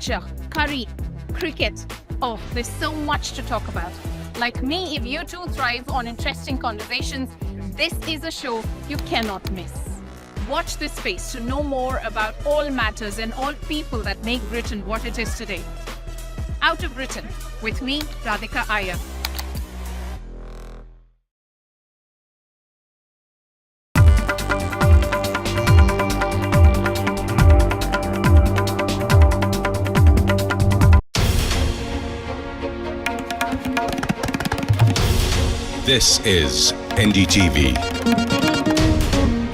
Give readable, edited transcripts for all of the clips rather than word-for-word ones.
culture, curry, cricket. Oh, there's so much to talk about. Like me, if you too thrive on interesting conversations, this is a show you cannot miss. Watch this space to know more about all matters and all people that make Britain what it is today. Out of Britain, with me, Radhika Iyer. This is NDTV,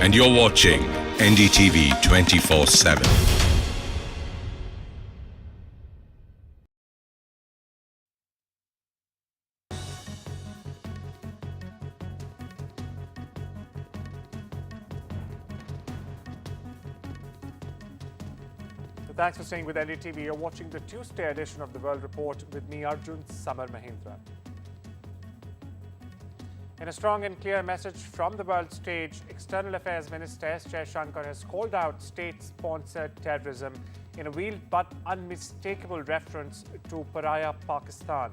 and you're watching NDTV 24/7. Thanks for staying with NDTV. You're watching the Tuesday edition of the World Report with me, Arjun, Samar, Mahendran. In a strong and clear message from the world stage, External Affairs Minister S. Jaishankar has called out state-sponsored terrorism in a veiled but unmistakable reference to pariah Pakistan.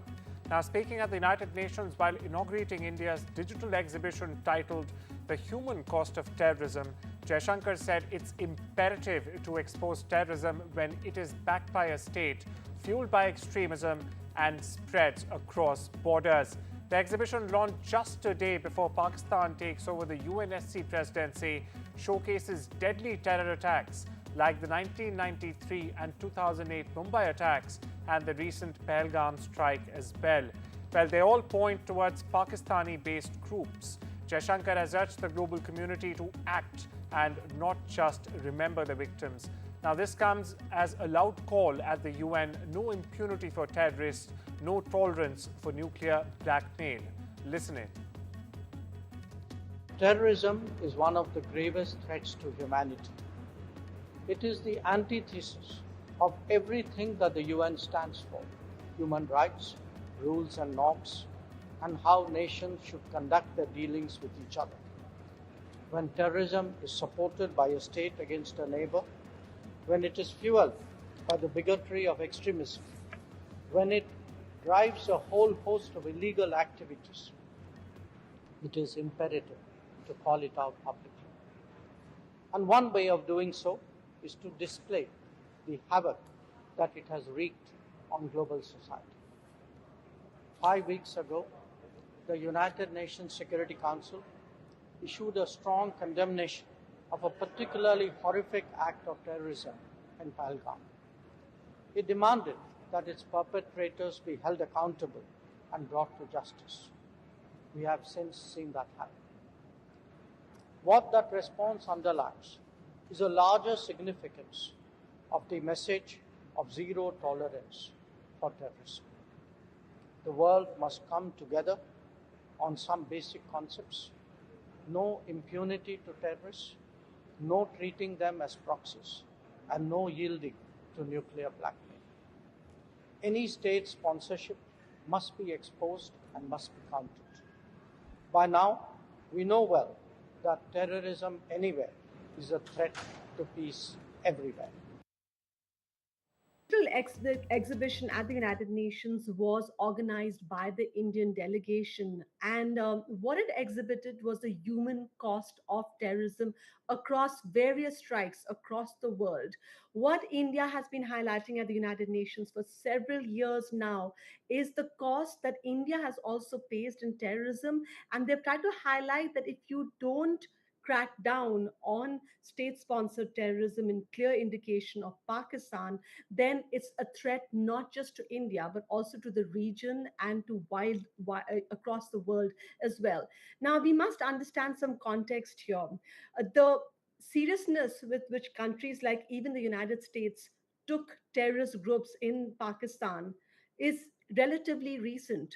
Now, speaking at the United Nations while inaugurating India's digital exhibition titled The Human Cost of Terrorism, Jaishankar said it's imperative to expose terrorism when it is backed by a state, fueled by extremism, and spreads across borders. The exhibition, launched just a day before Pakistan takes over the UNSC presidency, showcases deadly terror attacks like the 1993 and 2008 Mumbai attacks and the recent Pahalgam strike as well. Well, they all point towards Pakistani-based groups. Jaishankar has urged the global community to act and not just remember the victims. Now, this comes as a loud call at the UN: no impunity for terrorists, no tolerance for nuclear blackmail. Listen in. Terrorism is one of the gravest threats to humanity. It is the antithesis of everything that the UN stands for: human rights, rules and norms, and how nations should conduct their dealings with each other. When terrorism is supported by a state against a neighbor, when it is fueled by the bigotry of extremism, when it drives a whole host of illegal activities, it is imperative to call it out publicly. And one way of doing so is to display the havoc that it has wreaked on global society. 5 weeks ago, the United Nations Security Council issued a strong condemnation of a particularly horrific act of terrorism in Pahalgam. It demanded that its perpetrators be held accountable and brought to justice. We have since seen that happen. What that response underlines is a larger significance of the message of zero tolerance for terrorism. The world must come together on some basic concepts: no impunity to terrorists, no treating them as proxies, and no yielding to nuclear blackmail. Any state sponsorship must be exposed and must be countered. By now, we know well that terrorism anywhere is a threat to peace everywhere. Exhibition at the United Nations was organized by the Indian delegation, and what it exhibited was the human cost of terrorism across various strikes across the world. What India has been highlighting at the United Nations for several years now is the cost that India has also faced in terrorism, and they've tried to highlight that if you don't crack down on state sponsored terrorism in clear indication of Pakistan, then it's a threat not just to India, but also to the region and to across the world as well. Now, we must understand some context here. The seriousness with which countries like even the United States took terrorist groups in Pakistan is relatively recent.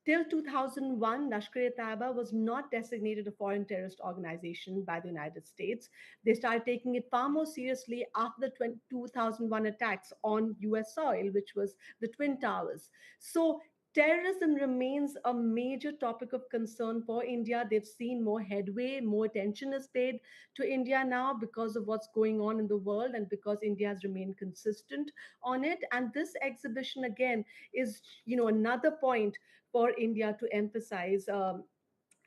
Till 2001, Lashkar-e-Taiba was not designated a foreign terrorist organization by the United States. They started taking it far more seriously after the 2001 attacks on US soil, which was the Twin Towers. So Terrorism remains a major topic of concern for India. They've seen more headway, more attention is paid to India now because of what's going on in the world and because India has remained consistent on it. And this exhibition, again, is another point for India to emphasize.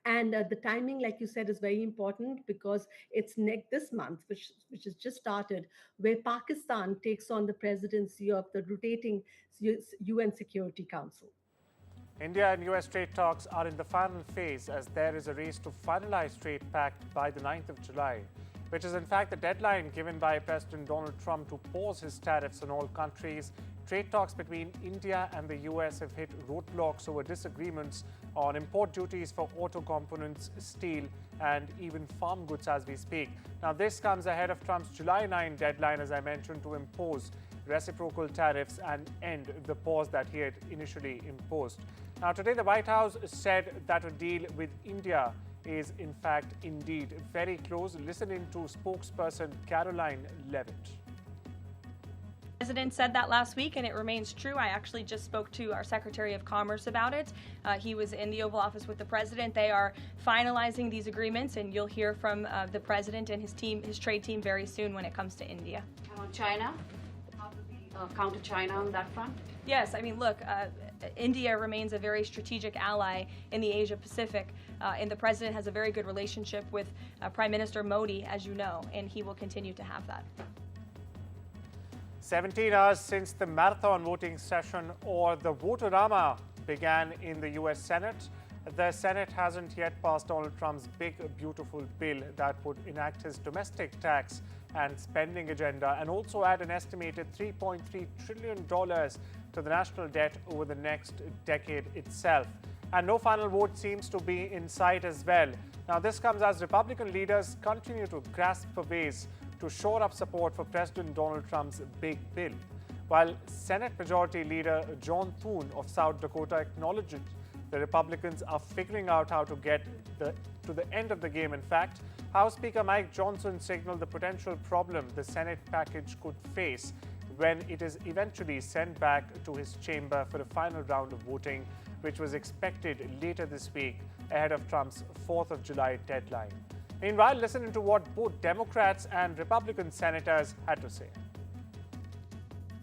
And the timing, like you said, is very important because it's next this month, which has just started, where Pakistan takes on the presidency of the rotating UN Security Council. India and US trade talks are in the final phase as there is a race to finalize trade pact by the 9th of July, which is in fact the deadline given by President Donald Trump to pause his tariffs on all countries. Trade talks between India and the US have hit roadblocks over disagreements on import duties for auto components, steel, and even farm goods as we speak. Now, this comes ahead of Trump's July 9 deadline, as I mentioned, to impose reciprocal tariffs and end the pause that he had initially imposed. Now, today, the White House said that a deal with India is, in fact, indeed very close. Listen in to spokesperson Caroline Levitt. The president said that last week, and it remains true. I actually just spoke to our Secretary of Commerce about it. He was in the Oval Office with the president. They are finalizing these agreements, and you'll hear from the president and his team, his trade team, very soon when it comes to India. On China, how do we counter China on that front? Yes, I mean, look, India remains a very strategic ally in the Asia Pacific, and the president has a very good relationship with Prime Minister Modi, as you know, and he will continue to have that. 17 hours since the marathon voting session or the votorama began in the US Senate, the Senate hasn't yet passed Donald Trump's big, beautiful bill that would enact his domestic tax and spending agenda and also add an estimated $3.3 trillion to the national debt over the next decade itself. And no final vote seems to be in sight as well. Now, this comes as Republican leaders continue to grasp for ways to shore up support for President Donald Trump's big bill. While Senate Majority Leader John Thune of South Dakota acknowledged the Republicans are figuring out how to get to the end of the game. In fact, House Speaker Mike Johnson signaled the potential problem the Senate package could face when it is eventually sent back to his chamber for a final round of voting, which was expected later this week ahead of Trump's 4th of July deadline. Meanwhile, listen to what both Democrats and Republican senators had to say.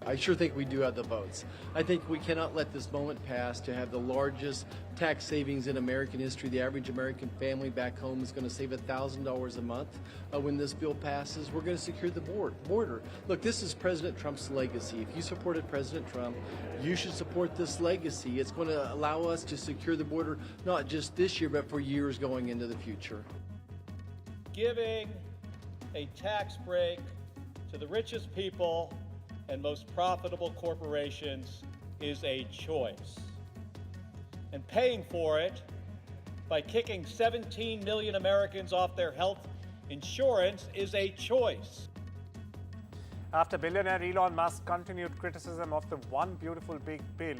I sure think we do have the votes. I think we cannot let this moment pass to have the largest tax savings in American history. The average American family back home is going to save $1,000 a month when this bill passes. We're going to secure the border. Look, this is President Trump's legacy. If you supported President Trump, you should support this legacy. It's going to allow us to secure the border, not just this year, but for years going into the future. Giving a tax break to the richest people and most profitable corporations is a choice. And paying for it by kicking 17 million Americans off their health insurance is a choice. After billionaire Elon Musk continued criticism of the One Beautiful Big Bill,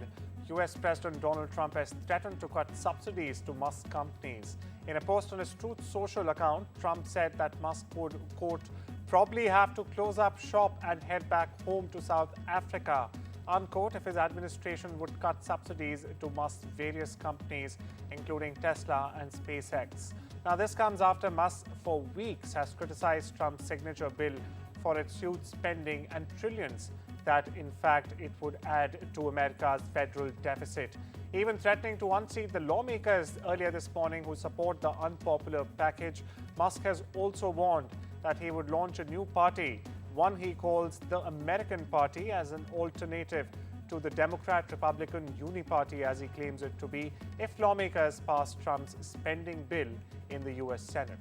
US President Donald Trump has threatened to cut subsidies to Musk companies. In a post on his Truth Social account, Trump said that Musk would, quote, probably have to close up shop and head back home to South Africa, unquote, if his administration would cut subsidies to Musk's various companies, including Tesla and SpaceX. Now, this comes after Musk for weeks has criticized Trump's signature bill for its huge spending and trillions that, in fact, it would add to America's federal deficit, even threatening to unseat the lawmakers earlier this morning who support the unpopular package. Musk has also warned that he would launch a new party, one he calls the American Party, as an alternative to the Democrat-Republican Uniparty, as he claims it to be, if lawmakers pass Trump's spending bill in the U.S. Senate.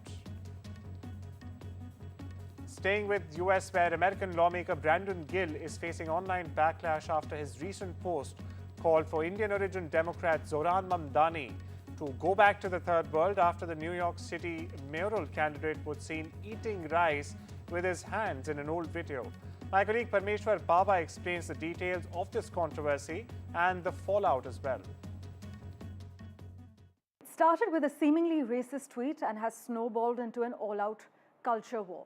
Staying with U.S., where American lawmaker Brandon Gill is facing online backlash after his recent post called for Indian-origin Democrat Zoran Mamdani to go back to the third world after the New York City mayoral candidate was seen eating rice with his hands in an old video. My colleague Parmeshwar Baba explains the details of this controversy and the fallout as well. It started with a seemingly racist tweet and has snowballed into an all-out culture war.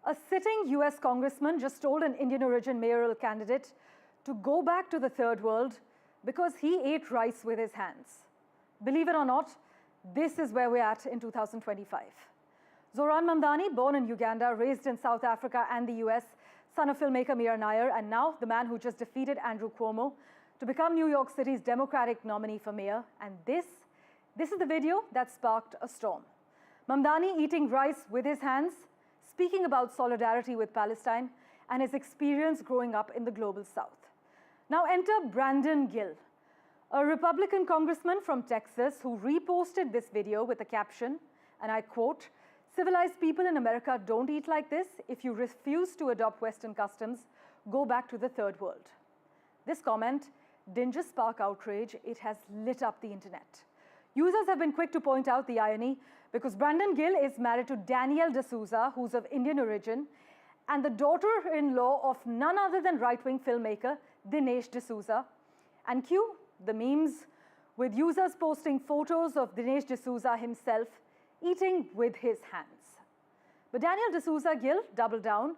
A sitting US congressman just told an Indian-origin mayoral candidate to go back to the third world because he ate rice with his hands. Believe it or not, this is where we're at in 2025. Zoran Mamdani, born in Uganda, raised in South Africa and the US, son of filmmaker Mira Nair, and now the man who just defeated Andrew Cuomo to become New York City's Democratic nominee for mayor. And this is the video that sparked a storm. Mamdani eating rice with his hands, speaking about solidarity with Palestine and his experience growing up in the global south. Now enter Brandon Gill, a Republican congressman from Texas who reposted this video with a caption, and I quote, "Civilized people in America don't eat like this. If you refuse to adopt Western customs, go back to the third world." This comment didn't just spark outrage, it has lit up the internet. Users have been quick to point out the irony because Brandon Gill is married to Danielle D'Souza, who's of Indian origin, and the daughter-in-law of none other than right-wing filmmaker Dinesh D'Souza. And cue the memes with users posting photos of Dinesh D'Souza himself eating with his hands. But Danielle D'Souza Gill doubled down.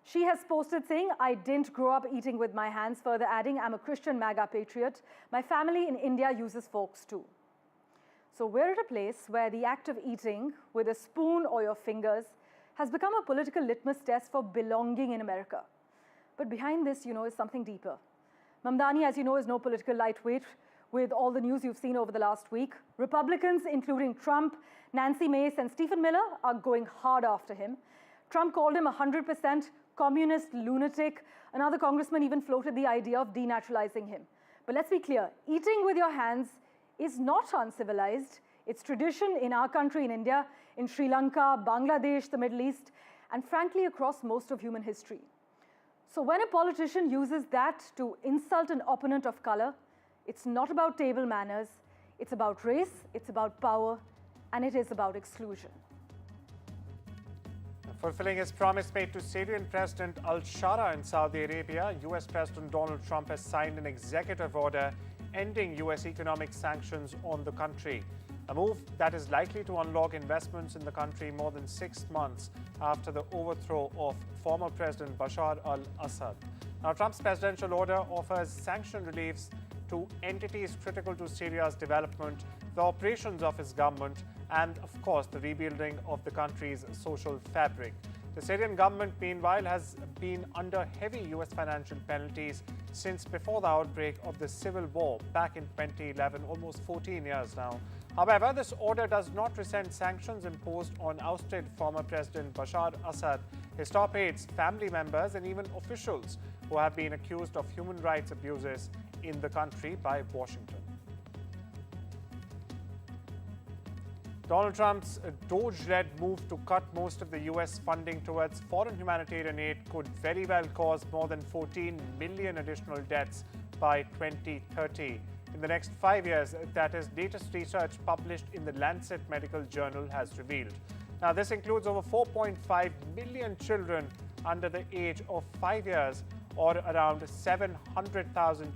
She has posted saying, "I didn't grow up eating with my hands," further adding, "I'm a Christian MAGA patriot. My family in India uses forks too." So we're at a place where the act of eating with a spoon or your fingers has become a political litmus test for belonging in America. But behind this, is something deeper. Mamdani, as you know, is no political lightweight with all the news you've seen over the last week. Republicans, including Trump, Nancy Mace, and Stephen Miller, are going hard after him. Trump called him a 100% communist lunatic. Another congressman even floated the idea of denaturalizing him. But let's be clear, eating with your hands is not uncivilized. It's tradition in our country, in India, in Sri Lanka, Bangladesh, the Middle East, and frankly across most of human history. So when a politician uses that to insult an opponent of color, it's not about table manners, it's about race, it's about power, and it is about exclusion. Fulfilling his promise made to Syrian President al-Shara in Saudi Arabia, US President Donald Trump has signed an executive order ending US economic sanctions on the country. A move that is likely to unlock investments in the country more than 6 months after the overthrow of former President Bashar al-Assad. Now, Trump's presidential order offers sanction reliefs to entities critical to Syria's development, the operations of his government, and, of course, the rebuilding of the country's social fabric. The Syrian government, meanwhile, has been under heavy US financial penalties since before the outbreak of the civil war back in 2011, almost 14 years now. However, this order does not rescind sanctions imposed on ousted former President Bashar Assad, his top aides, family members, and even officials who have been accused of human rights abuses in the country by Washington. Donald Trump's DOGE-led move to cut most of the US funding towards foreign humanitarian aid could very well cause more than 14 million additional deaths by 2030. In the next 5 years, that is, latest research published in the Lancet Medical Journal has revealed. Now, this includes over 4.5 million children under the age of 5 years, or around 700,000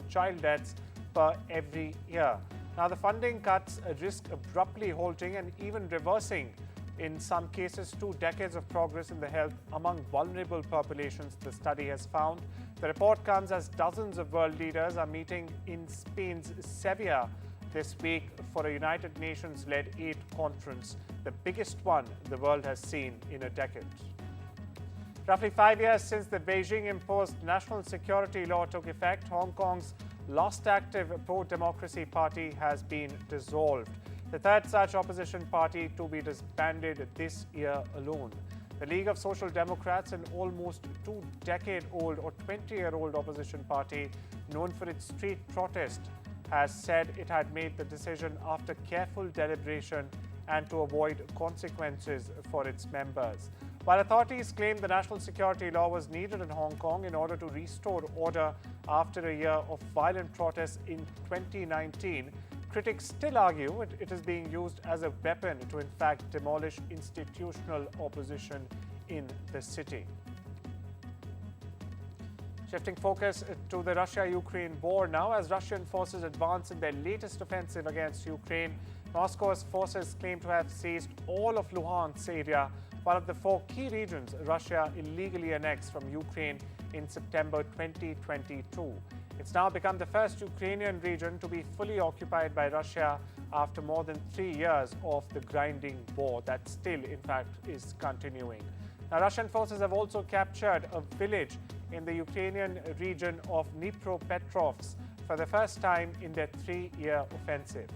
child deaths per every year. Now, the funding cuts risk abruptly halting and even reversing, in some cases, 2 decades of progress in the health among vulnerable populations, the study has found. The report comes as dozens of world leaders are meeting in Spain's Sevilla this week for a United Nations-led aid conference, the biggest one the world has seen in a decade. Roughly 5 years since the Beijing-imposed national security law took effect, Hong Kong's last active pro-democracy party has been dissolved, the third such opposition party to be disbanded this year alone. The League of Social Democrats, an almost 2-decade-old or 20-year-old opposition party known for its street protest, has said it had made the decision after careful deliberation and to avoid consequences for its members. While authorities claim the national security law was needed in Hong Kong in order to restore order after a year of violent protests in 2019, critics still argue it is being used as a weapon to, in fact, demolish institutional opposition in the city. Shifting focus to the Russia-Ukraine war now, as Russian forces advance in their latest offensive against Ukraine, Moscow's forces claim to have seized all of Luhansk area, one of the 4 key regions Russia illegally annexed from Ukraine in September 2022. It's now become the first Ukrainian region to be fully occupied by Russia after more than 3 years of the grinding war that still, in fact, is continuing. Now, Russian forces have also captured a village in the Ukrainian region of Dnipropetrovsk for the first time in their 3-year offensive.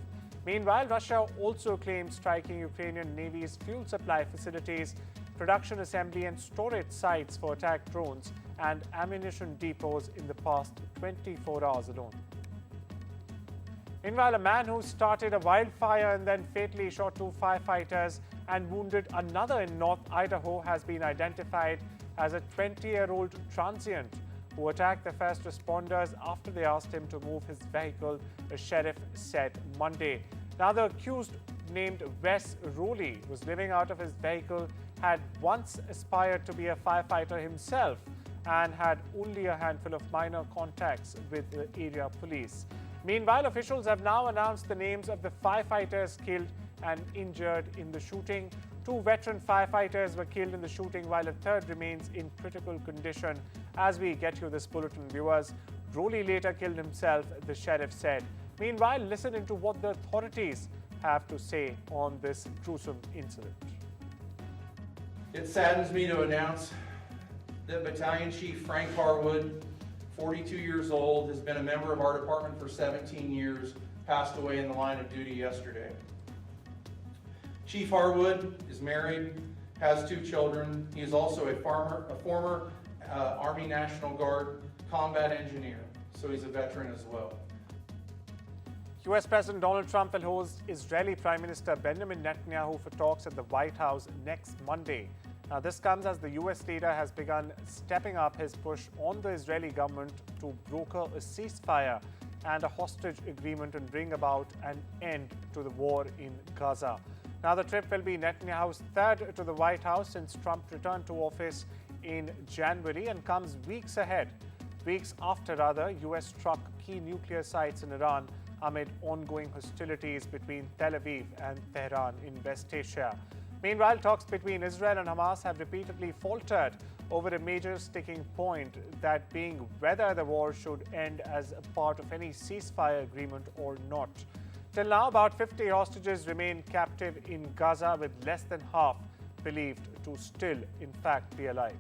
Meanwhile, Russia also claims striking Ukrainian Navy's fuel supply facilities, production assembly and storage sites for attack drones and ammunition depots in the past 24 hours alone. Meanwhile, a man who started a wildfire and then fatally shot 2 firefighters and wounded another in North Idaho has been identified as a 20-year-old transient who attacked the first responders after they asked him to move his vehicle, the sheriff said Monday. Now, the accused, named Wes Rowley, was living out of his vehicle, had once aspired to be a firefighter himself and had only a handful of minor contacts with the area police. Meanwhile, officials have now announced the names of the firefighters killed and injured in the shooting. 2 veteran firefighters were killed in the shooting, while a third remains in critical condition. As we get you this bulletin, viewers, Rowley later killed himself, the sheriff said. Meanwhile, listen into what the authorities have to say on this gruesome incident. It saddens me to announce that Battalion Chief Frank Harwood, 42 years old, has been a member of our department for 17 years, passed away in the line of duty yesterday. Chief Harwood is married, has 2 children. He is also a former Army National Guard combat engineer, so he's a veteran as well. US President Donald Trump will host Israeli Prime Minister Benjamin Netanyahu for talks at the White House next Monday. Now, this comes as the US leader has begun stepping up his push on the Israeli government to broker a ceasefire and a hostage agreement and bring about an end to the war in Gaza. Now, the trip will be Netanyahu's 3rd to the White House since Trump returned to office in January and comes weeks after US struck key nuclear sites in Iran amid ongoing hostilities between Tel Aviv and Tehran in West Asia. Meanwhile, talks between Israel and Hamas have repeatedly faltered over a major sticking point, that being whether the war should end as a part of any ceasefire agreement or not. Till now, about 50 hostages remain captive in Gaza, with less than half believed to still, in fact, be alive.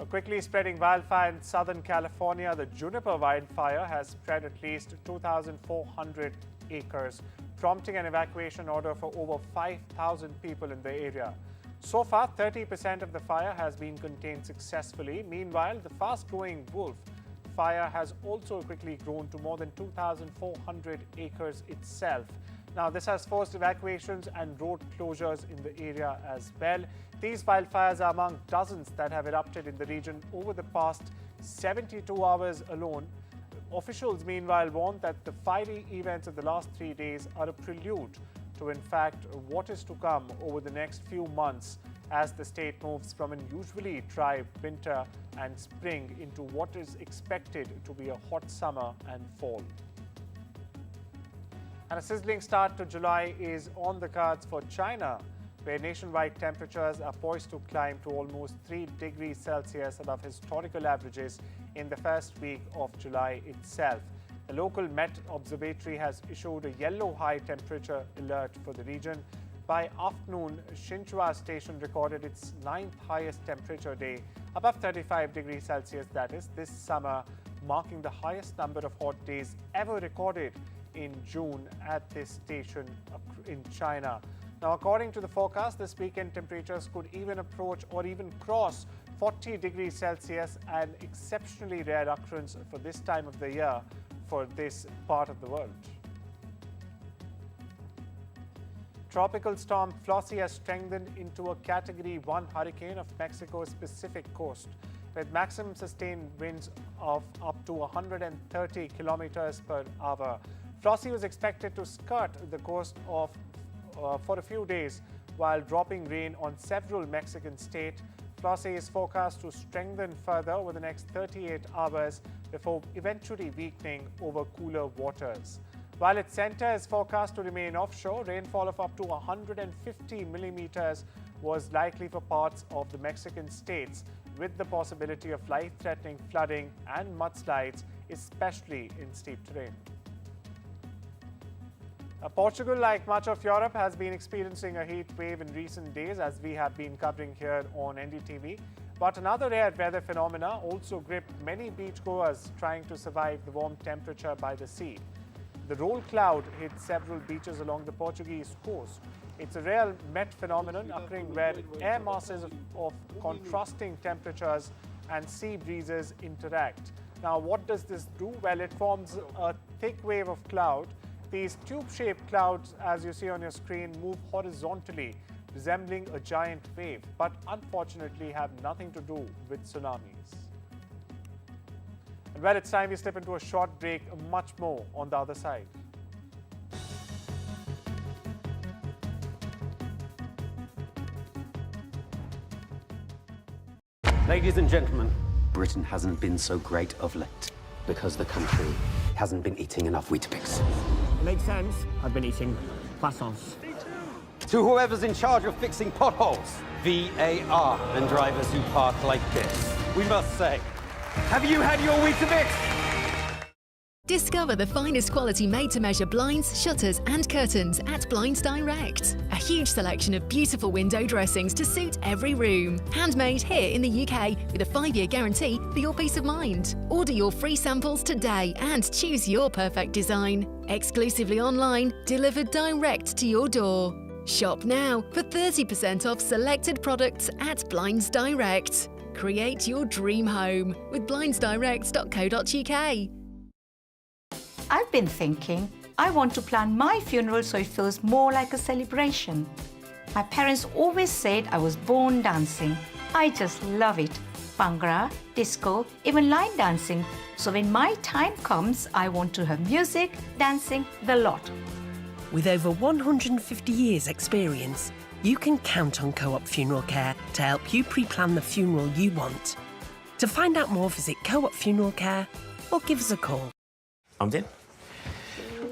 A quickly spreading wildfire in Southern California, the Juniper wildfire has spread at least 2,400 acres, prompting an evacuation order for over 5,000 people in the area. So far, 30% of the fire has been contained successfully. Meanwhile, the fast-growing wolf fire has also quickly grown to more than 2,400 acres itself. Now, this has forced evacuations and road closures in the area as well. These wildfires are among dozens that have erupted in the region over the past 72 hours alone. Officials, meanwhile, warn that the fiery events of the last 3 days are a prelude to, in fact, what is to come over the next few months as the state moves from an usually dry winter and spring into what is expected to be a hot summer and fall. And a sizzling start to July is on the cards for China, where nationwide temperatures are poised to climb to almost 3 degrees Celsius above historical averages in the first week of July itself. The local Met Observatory has issued a yellow high temperature alert for the region. By afternoon, Xinhua Station recorded its 9th highest temperature day, above 35 degrees Celsius, that is, this summer, marking the highest number of hot days ever recorded in June at this station in China. Now, according to the forecast, this weekend temperatures could even approach or even cross 40 degrees Celsius, an exceptionally rare occurrence for this time of the year for this part of the world. Tropical storm Flossie has strengthened into a Category 1 hurricane of Mexico's Pacific coast, with maximum sustained winds of up to 130 kilometers per hour. Flossie was expected to skirt the coast for a few days while dropping rain on several Mexican states. Flossie is forecast to strengthen further over the next 38 hours before eventually weakening over cooler waters. While its center is forecast to remain offshore, rainfall of up to 150 millimeters was likely for parts of the Mexican states, with the possibility of life-threatening flooding and mudslides, especially in steep terrain. Portugal, like much of Europe, has been experiencing a heat wave in recent days, as we have been covering here on NDTV. But another rare weather phenomena also gripped many beachgoers trying to survive the warm temperature by the sea. The roll cloud hit several beaches along the Portuguese coast. It's a rare Met phenomenon occurring where air masses of contrasting temperatures and sea breezes interact. Now, what does this do? Well, it forms a thick wave of cloud. These tube-shaped clouds, as you see on your screen, move horizontally, resembling a giant wave, but unfortunately have nothing to do with tsunamis. And well, it's time we slip into a short break. Much more on the other side. Ladies and gentlemen, Britain hasn't been so great of late because the country hasn't been eating enough Weetabix. Makes sense. I've been eating croissants. To whoever's in charge of fixing potholes, VAR, and drivers who park like this, we must say, have you had your Weetabix? Discover the finest quality made-to-measure blinds, shutters and curtains at Blinds Direct. A huge selection of beautiful window dressings to suit every room. Handmade here in the UK with a 5-year guarantee for your peace of mind. Order your free samples today and choose your perfect design. Exclusively online, delivered direct to your door. Shop now for 30% off selected products at Blinds Direct. Create your dream home with blindsdirect.co.uk. I've been thinking, I want to plan my funeral so it feels more like a celebration. My parents always said I was born dancing. I just love it. Bhangra, disco, even line dancing. So when my time comes, I want to have music, dancing, the lot. With over 150 years experience, you can count on Co-op Funeral Care to help you pre-plan the funeral you want. To find out more, visit Co-op Funeral Care or give us a call. I'm in.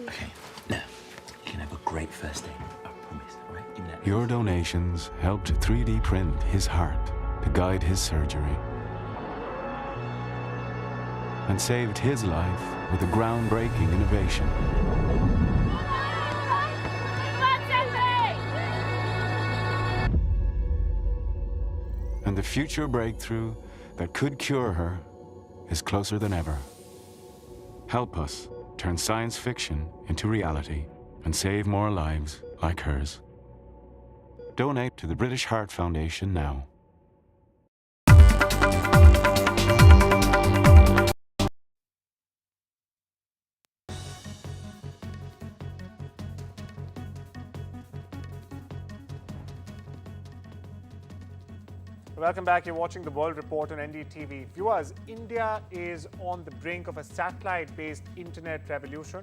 Okay, now, you can have a great first day. I promise, all right? Give me that. Your donations helped 3D print his heart to guide his surgery and saved his life with a groundbreaking innovation. And the future breakthrough that could cure her is closer than ever. Help us turn science fiction into reality and save more lives like hers. Donate to the British Heart Foundation now. Welcome back. You're watching The World Report on NDTV. Viewers, India is on the brink of a satellite-based internet revolution.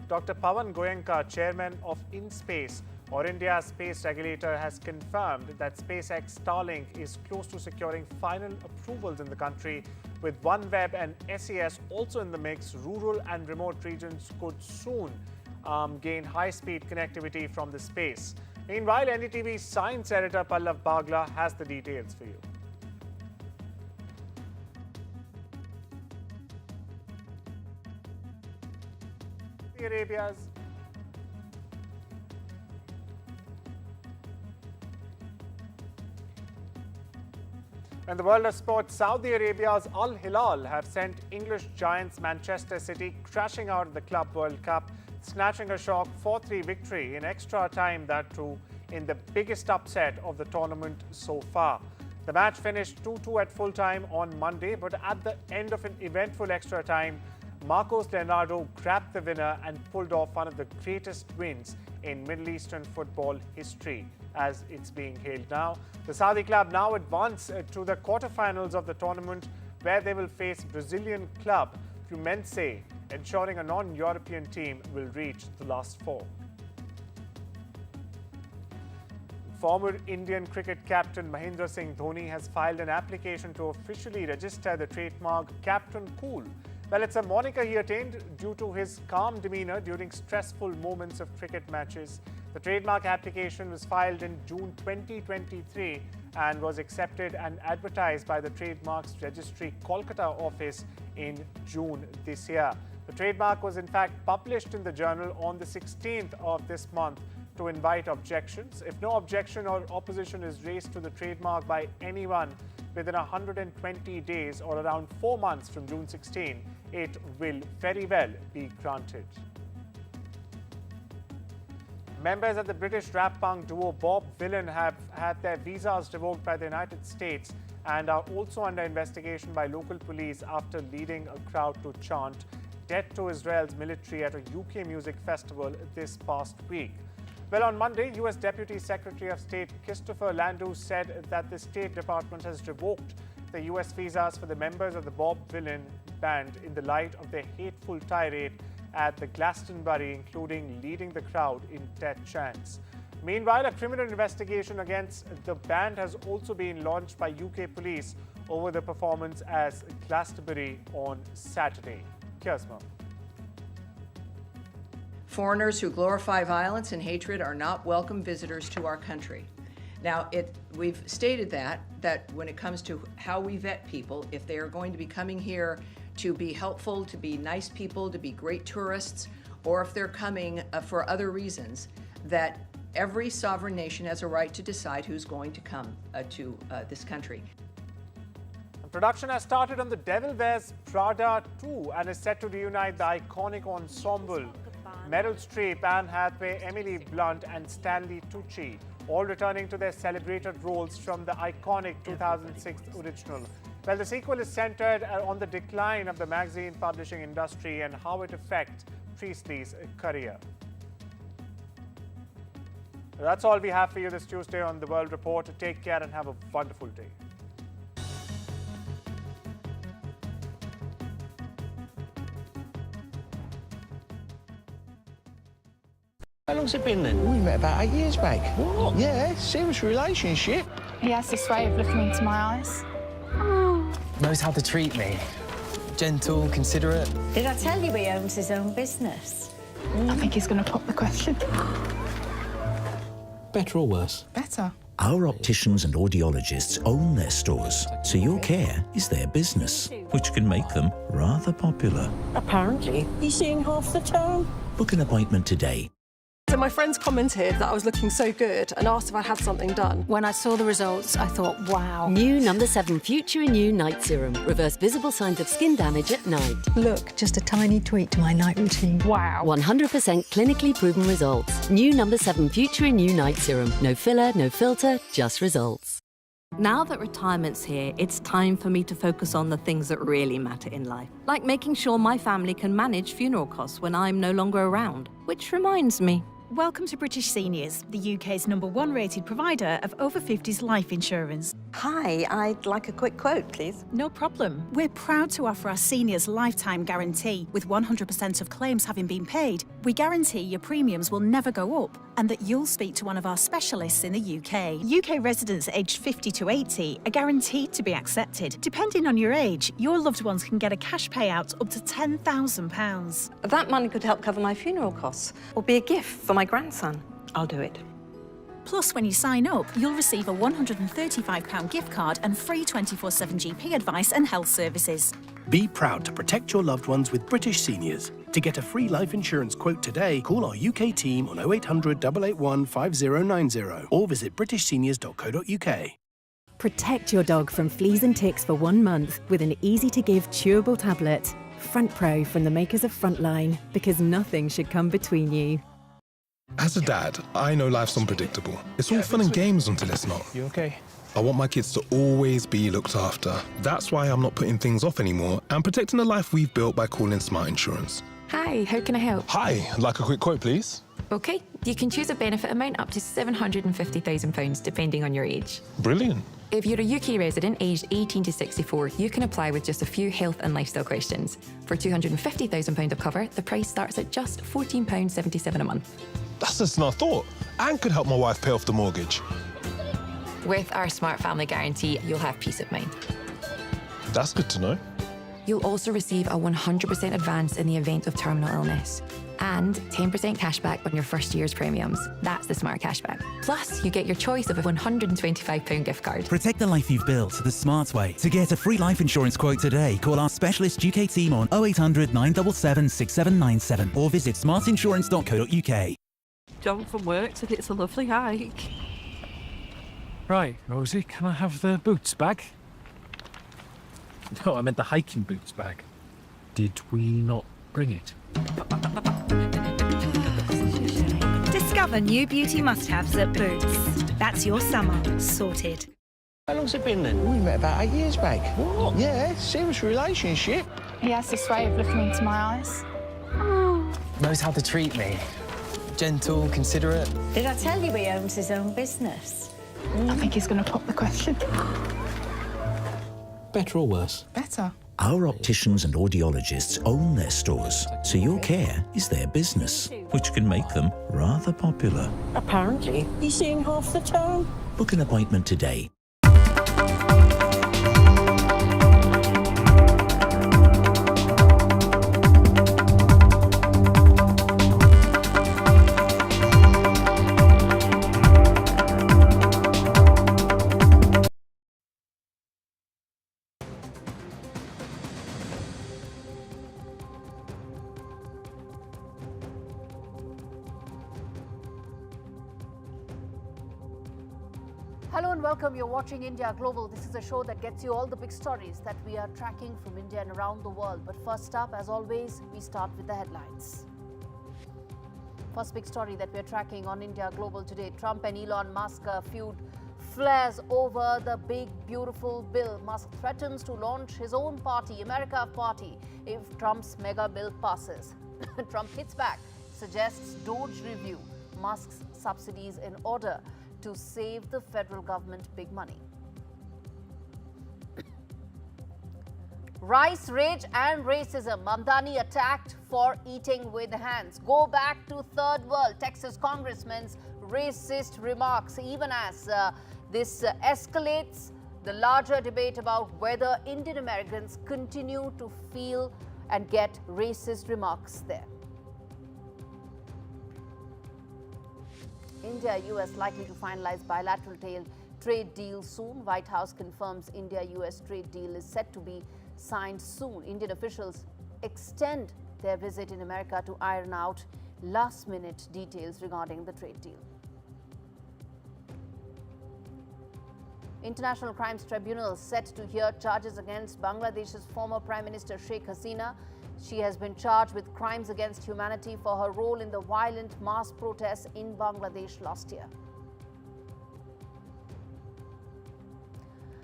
Dr. Pawan Goenka, chairman of InSpace, or India's space regulator, has confirmed that SpaceX Starlink is close to securing final approvals in the country. With OneWeb and SES also in the mix, rural and remote regions could soon gain high-speed connectivity from the space. Meanwhile, NDTV science editor Pallav Bagla has the details for you. Saudi Arabia's In the world of sports, Saudi Arabia's Al Hilal have sent English giants Manchester City crashing out of the Club World Cup, snatching a shock 4-3 victory in extra time, that too in the biggest upset of the tournament so far. The match finished 2-2 at full time on Monday, but at the end of an eventful extra time, Marcos Leonardo grabbed the winner and pulled off one of the greatest wins in Middle Eastern football history, as it's being hailed now. The Saudi club now advance to the quarterfinals of the tournament, where they will face Brazilian club Fluminense, ensuring a non-European team will reach the last four. Former Indian cricket captain Mahendran Dhoni has filed an application to officially register the trademark Captain Cool. Well, it's a moniker he attained due to his calm demeanour during stressful moments of cricket matches. The trademark application was filed in June 2023 and was accepted and advertised by the Trademarks Registry Kolkata office in June this year. The trademark was in fact published in the journal on the 16th of this month to invite objections. If no objection or opposition is raised to the trademark by anyone within 120 days or around 4 months from June 16, it will very well be granted. Members of the British rap punk duo Bob Dylan have had their visas revoked by the United States and are also under investigation by local police after leading a crowd to chant "Death to Israel's military" at a UK music festival this past week. Well, on Monday, US Deputy Secretary of State Christopher Landau said that the State Department has revoked the US visas for the members of the Bob Dylan band in the light of their hateful tirade at the Glastonbury, including leading the crowd in death chants. Meanwhile, a criminal investigation against the band has also been launched by UK police over the performance at Glastonbury on Saturday. Here's more. Foreigners who glorify violence and hatred are not welcome visitors to our country. Now, we've stated that when it comes to how we vet people, if they are going to be coming here to be helpful, to be nice people, to be great tourists, or if they're coming for other reasons, that every sovereign nation has a right to decide who's going to come to this country. Production has started on The Devil Wears Prada 2 and is set to reunite the iconic ensemble. Meryl Streep, Anne Hathaway, Emily Blunt and Stanley Tucci, all returning to their celebrated roles from the iconic 2006 original. Well, the sequel is centered on the decline of the magazine publishing industry and how it affects Priestley's career. That's all we have for you this Tuesday on The World Report. Take care and have a wonderful day. How long's it been then? We met about 8 years back. What? Yeah, serious relationship. He has this way of looking into my eyes. Knows how to treat me. Gentle, considerate. Did I tell you he owns his own business? I think he's going to pop the question. Better or worse? Better. Our opticians and audiologists own their stores, so your care is their business, which can make them rather popular. Apparently, he's seeing half the town. Book an appointment today. So my friends commented that I was looking so good and asked if I had something done. When I saw the results, I thought, wow. New No. 7 Future Renew Night Serum. Reverse visible signs of skin damage at night. Look, just a tiny tweak to my night routine. Wow. 100% clinically proven results. New No. 7 Future Renew Night Serum. No filler, no filter, just results. Now that retirement's here, it's time for me to focus on the things that really matter in life. Like making sure my family can manage funeral costs when I'm no longer around. Which reminds me, Welcome to British Seniors, the UK's #1 rated provider of over 50s life insurance. Hi, I'd like a quick quote, please. No problem. We're proud to offer our seniors lifetime guarantee. With 100% of claims having been paid, we guarantee your premiums will never go up and that you'll speak to one of our specialists in the UK. UK residents aged 50 to 80 are guaranteed to be accepted. Depending on your age, your loved ones can get a cash payout up to £10,000. That money could help cover my funeral costs or be a gift for my grandson. I'll do it. Plus, when you sign up, you'll receive a £135 gift card and free 24/7 GP advice and health services. Be proud to protect your loved ones with British Seniors. To get a free life insurance quote today, call our UK team on 0800 881 5090 or visit britishseniors.co.uk. Protect your dog from fleas and ticks for 1 month with an easy-to-give chewable tablet. Front Pro from the makers of Frontline, because nothing should come between you. As a dad, I know life's unpredictable. It's all fun and games until it's not. You okay? I want my kids to always be looked after. That's why I'm not putting things off anymore and protecting the life we've built by calling Smart Insurance. Hi, how can I help? Hi, I'd like a quick quote, please. OK, you can choose a benefit amount up to £750,000 depending on your age. Brilliant. If you're a UK resident aged 18 to 64, you can apply with just a few health and lifestyle questions. For £250,000 of cover, the price starts at just £14.77 a month. That's less than I thought, and could help my wife pay off the mortgage. With our Smart Family Guarantee, you'll have peace of mind. That's good to know. You'll also receive a 100% advance in the event of terminal illness. And 10% cashback on your first year's premiums. That's the Smart Cashback. Plus, you get your choice of a £125 gift card. Protect the life you've built the smart way. To get a free life insurance quote today, call our specialist UK team on 0800 977 6797 or visit smartinsurance.co.uk. John from work said it's a lovely hike. Right, Rosie, can I have the boots bag? No, I meant the hiking boots bag. Did we not bring it? Discover new beauty must-haves at Boots. That's your summer sorted. How long's it been then? We met about 8 years back. What? Yeah, serious relationship. He has this way of looking into my eyes. Knows how to treat me. Gentle, considerate. Did I tell you he owns his own business? I think he's going to pop the question. Better or worse? Better. Our opticians and audiologists own their stores, so your care is their business, which can make them rather popular. Apparently, he's seeing half the town. Book an appointment today. Hello and welcome. You're watching India Global. This is a show that gets you all the big stories that we are tracking from India and around the world. But first up, as always, we start with the headlines. First big story that we're tracking on India Global today. Trump and Elon Musk feud flares over the big, beautiful bill. Musk threatens to launch his own party, America Party, if Trump's mega bill passes. Trump hits back, suggests DOGE review Musk's subsidies in order to save the federal government big money. Rice rage and racism. Mamdani attacked for eating with hands. Go back to third world. Texas congressman's racist remarks. Even as this escalates the larger debate about whether Indian Americans continue to feel and get racist remarks there. India-US likely to finalize bilateral trade deal soon. White House confirms India-US trade deal is set to be signed soon. Indian officials extend their visit in America to iron out last-minute details regarding the trade deal. International Crimes Tribunal set to hear charges against Bangladesh's former Prime Minister Sheikh Hasina. She has been charged with crimes against humanity for her role in the violent mass protests in Bangladesh last year.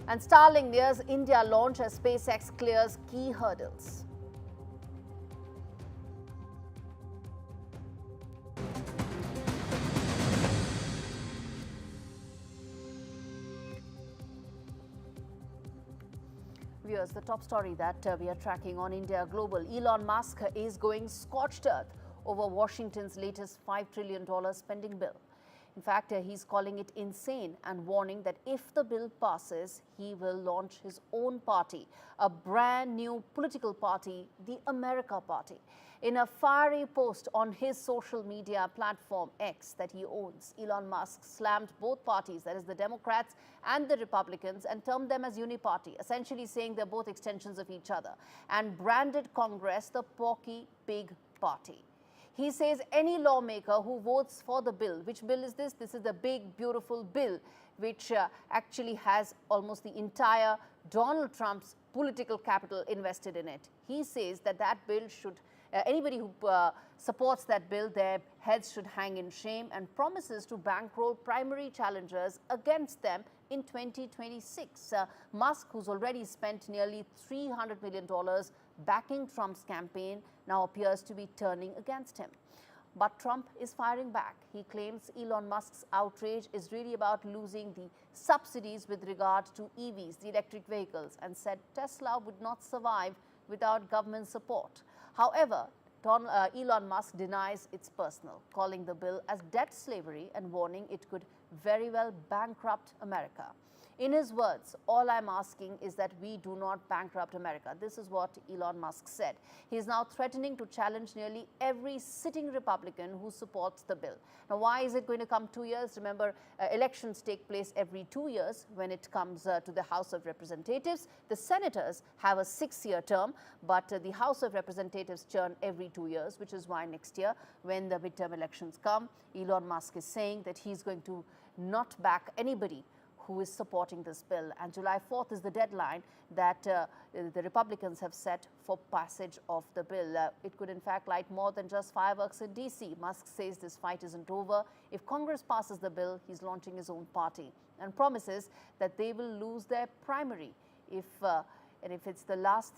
And Starlink nears India launch as SpaceX clears key hurdles. Viewers, the top story that we are tracking on India Global. Elon Musk is going scorched earth over Washington's latest $5 trillion spending bill. In fact, he's calling it insane and warning that if the bill passes, he will launch his own party, a brand new political party, the America Party. In a fiery post on his social media platform X that he owns, Elon Musk slammed both parties, that is the Democrats and the Republicans, and termed them as uniparty, essentially saying they're both extensions of each other, and branded Congress the Porky Pig Party. He says any lawmaker who votes for the bill, which bill is this? This is the big, beautiful bill, which actually has almost the entire Donald Trump's political capital invested in it. He says that that bill should, anybody who supports that bill, their heads should hang in shame, and promises to bankroll primary challengers against them in 2026. Musk, who's already spent nearly $300 million backing Trump's campaign, now appears to be turning against him. But Trump is firing back. He claims Elon Musk's outrage is really about losing the subsidies with regard to EVs, the electric vehicles, and said Tesla would not survive without government support. However, Elon Musk denies it's personal, calling the bill as debt slavery and warning it could very well bankrupt America. In his words, all I'm asking is that we do not bankrupt America. This is what Elon Musk said. He is now threatening to challenge nearly every sitting Republican who supports the bill. Now, why is it going to come 2 years? Remember, elections take place every 2 years when it comes to the House of Representatives. The senators have a 6-year term, but the House of Representatives churn every 2 years, which is why next year, when the midterm elections come, Elon Musk is saying that he's going to not back anybody who is supporting this bill. And July 4th is the deadline that the Republicans have set for passage of the bill. It could in fact light more than just fireworks in DC. Musk says this fight isn't over. If Congress passes the bill, he's launching his own party and promises that they will lose their primary if it's the last